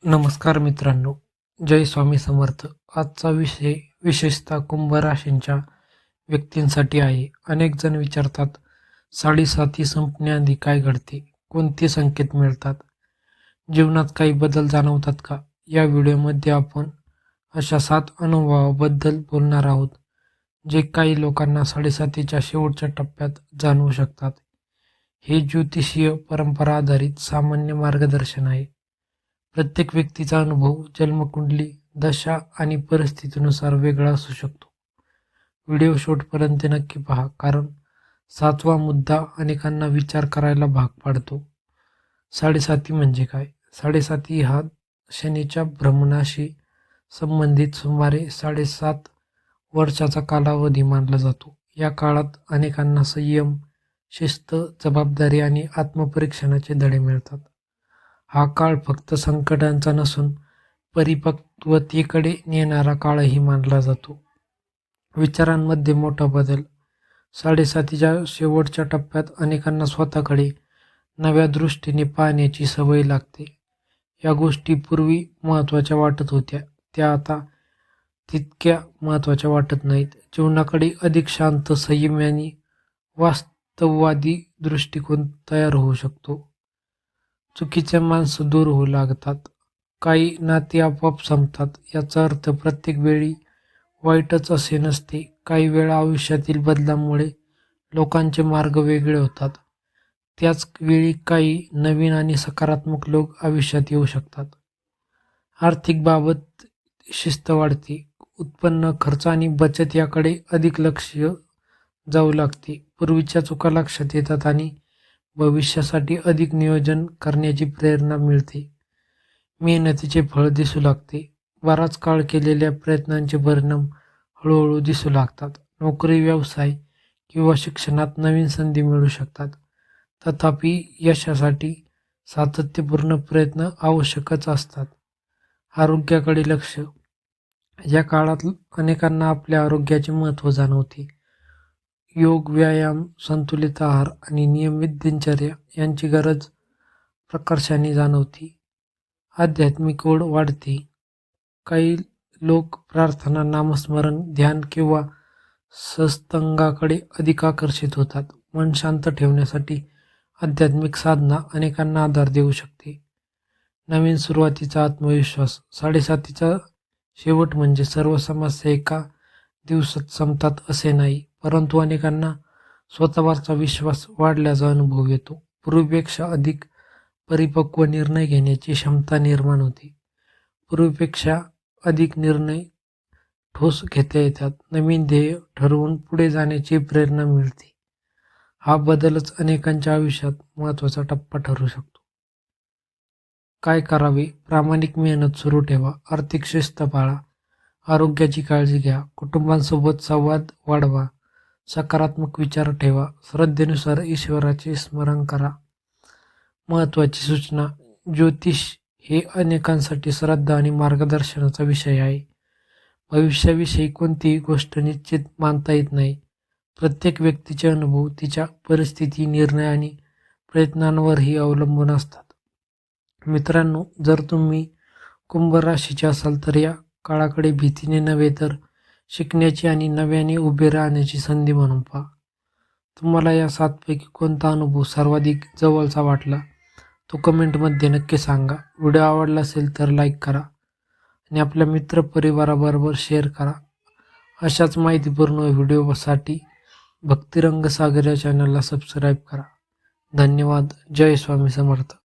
नमस्कार मित्रांनो, जय स्वामी समर्थ. आजचा विषय विशेषतः कुंभ राशींच्या व्यक्तींसाठी आहे. अनेक जण विचारतात, साडेसाती संपण्याआधी काय घडते? कोणते संकेत मिळतात? जीवनात काही बदल जाणवतात का? या व्हिडिओमध्ये आपण अशा 7 अनुभवाबद्दल बोलणार आहोत, जे काही लोकांना साडेसातीच्या शेवटच्या टप्प्यात जाणवू शकतात. हे ज्योतिषीय परंपरा आधारित सामान्य मार्गदर्शन आहे. प्रत्येक व्यक्तीचा अनुभव, जन्मकुंडली, दशा आणि परिस्थितीनुसार वेगळा असू शकतो. व्हिडिओ शेवटपर्यंत नक्की पहा, कारण 7वा मुद्दा अनेकांना विचार करायला भाग पाडतो. साडेसाती म्हणजे काय? साडेसाती हा शनीच्या भ्रमणाशी संबंधित सुमारे 7.5 वर्षाचा कालावधी मानला जातो. या काळात अनेकांना संयम, शिस्त, जबाबदारी आणि आत्मपरीक्षणाचे धडे मिळतात. हा काळ फक्त संकटांचा नसून परिपक्वतेकडे नेणारा काळही मानला जातो. विचारांमध्ये मोठा बदल. साडेसातीच्या शेवटच्या टप्प्यात अनेकांना स्वतःकडे नव्या दृष्टीने पाहण्याची सवय लागते. या गोष्टी पूर्वी महत्त्वाच्या वाटत होत्या, त्या आता तितक्या महत्त्वाच्या वाटत नाहीत. जीवनाकडे अधिक शांत, संयमी आणि वास्तववादी दृष्टिकोन तयार होऊ शकतो. चुकीचे माणसं दूर होऊ लागतात. काही नाती आपोआप संपतात. याचा अर्थ प्रत्येक वेळी वाईटच असे नसते. काही वेळा आयुष्यातील बदलामुळे लोकांचे मार्ग वेगळे होतात. त्याच वेळी काही नवीन आणि सकारात्मक लोक आयुष्यात येऊ शकतात. आर्थिक बाबत शिस्त वाढते. उत्पन्न, खर्च आणि बचत याकडे अधिक लक्ष जाऊ लागते. पूर्वीच्या चुका लक्षात येतात आणि भविष्यासाठी अधिक नियोजन करण्याची प्रेरणा मिळते. मेहनतीचे फळ दिसू लागते. बराच काळ केलेल्या प्रयत्नांचे परिणाम हळूहळू दिसू लागतात. नोकरी, व्यवसाय किंवा शिक्षणात नवीन संधी मिळू शकतात. तथापि यशासाठी सातत्यपूर्ण प्रयत्न आवश्यकच असतात. आरोग्याकडे लक्ष. या काळात अनेकांना आपल्या आरोग्याचे महत्त्व जाणवते. योग, व्यायाम, संतुलित आहार आणि नियमित दिनचर्या यांची गरज प्रकर्षाने जाणवते. आध्यात्मिक ओढ वाढते. काही लोक प्रार्थना, नामस्मरण, ध्यान किंवा सत्संगाकडे अधिक आकर्षित होतात. मन शांत ठेवण्यासाठी आध्यात्मिक साधना अनेकांना आधार देऊ शकते. नवीन सुरुवातीचा आत्मविश्वास. साडेसातीचा शेवट म्हणजे सर्व समस्या एका दिवसात संपतात असे नाही, परंतु अनेकांना स्वतःवरचा विश्वास वाढल्याचा अनुभव येतो. पूर्वीपेक्षा अधिक परिपक्व निर्णय घेण्याची क्षमता निर्माण होते. पूर्वीपेक्षा अधिक निर्णय ठोस घेता येतात. नवीन ध्येय ठरवून पुढे जाण्याची प्रेरणा मिळते. हा बदलच अनेकांच्या आयुष्यात महत्त्वाचा टप्पा ठरू शकतो. काय करावे? प्रामाणिक मेहनत सुरू ठेवा. आर्थिक शिस्त पाळा. आरोग्याची काळजी घ्या. कुटुंबांसोबत संवाद वाढवा. सकारात्मक विचार ठेवा. श्रद्धेनुसार ईश्वराचे स्मरण करा. महत्त्वाची सूचना. ज्योतिष हे अनेकांसाठी श्रद्धा आणि मार्गदर्शनाचा विषय आहे. भविष्याविषयी कोणतीही गोष्ट निश्चित मानता येत नाही. प्रत्येक व्यक्तीचे अनुभव, तिच्या परिस्थिती, निर्णय आणि प्रयत्नांवरही अवलंबून असतात. मित्रांनो, जर तुम्ही कुंभ राशीचे असाल तर या काळाकडे भीतीने नव्हे तर शिकण्याची आणि नव्याने उभे राहण्याची संधी म्हणून पहा. तुम्हाला या 7 पैकी कोणता अनुभव सर्वाधिक जवळचा वाटला तो कमेंटमध्ये नक्की सांगा. व्हिडिओ आवडला असेल तर लाईक करा आणि आपल्या मित्रपरिवाराबरोबर शेअर करा. अशाच माहितीपूर्ण व्हिडिओसाठी भक्तिरंग सागर या चॅनलला सबस्क्राईब करा. धन्यवाद. जय स्वामी समर्थ.